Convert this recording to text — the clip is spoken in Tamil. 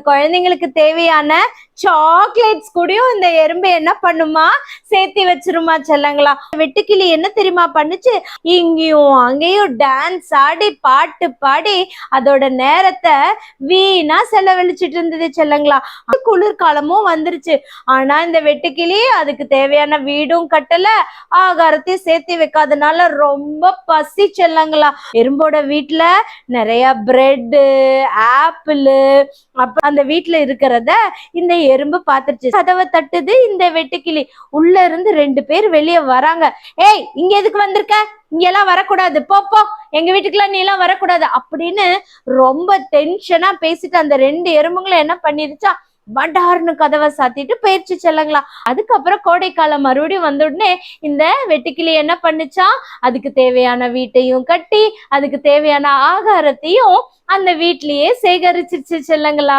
குழந்தைங்களுக்கு தேவையான சாக்லேட்ஸ் கூடயும் இந்த எறும்பு என்ன பண்ணுமா, சேர்த்தி வச்சிருமா செல்லங்களா. வெட்டுக்கிளி என்ன தெரியுமா பண்ணுச்சு, இங்கேயும் அங்கேயும் டான்ஸ் ஆடி பாட்டு பாடி அதோட நேரத்தை வீணா செலவழிச்சிட்டு இருந்தது செல்லங்களா. குளிர்காலமும் வந்துருச்சு. ஆனா இந்த வெட்டுக்கிளி அதுக்கு தேவையான வீடும் கட்டல, ஆகாரத்தையும் சேர்த்து வைக்காதனால ரொம்ப பசி செல்லங்களா. எறும்போட வீட்டுல நிறைய பிரெட், ஆப்பிள், அப்ப அந்த வீட்டுல இருக்கிறத இந்த எறும்பு பாத்துருச்சு. கதவை தட்டுது இந்த வெட்டுக்கிளி. உள்ள இருந்து 2 பேர் வெளியே வராங்க. ஏய், இங்க எதுக்கு வந்திருக்க, இங்க எல்லாம் வரக்கூடாது, போ, எங்க வீட்டுக்குலாம் நீ எல்லாம் வரக்கூடாது அப்படின்னு ரொம்ப டென்ஷனா பேசிட்டு அந்த 2 எறும்புங்களும் என்ன பண்ணிருச்சா, பண்டார்னு கதவை சாத்திட்டு போயிடுச்சு செல்லங்களா. அதுக்கப்புறம் கோடைக்காலம் மறுபடியும் வந்த உடனே இந்த வெட்டுக்கிளி என்ன பண்ணுச்சா, அதுக்கு தேவையான வீட்டையும் கட்டி அதுக்கு தேவையான ஆகாரத்தையும் அந்த வீட்லயே சேகரிச்சிருச்சு செல்லங்களா.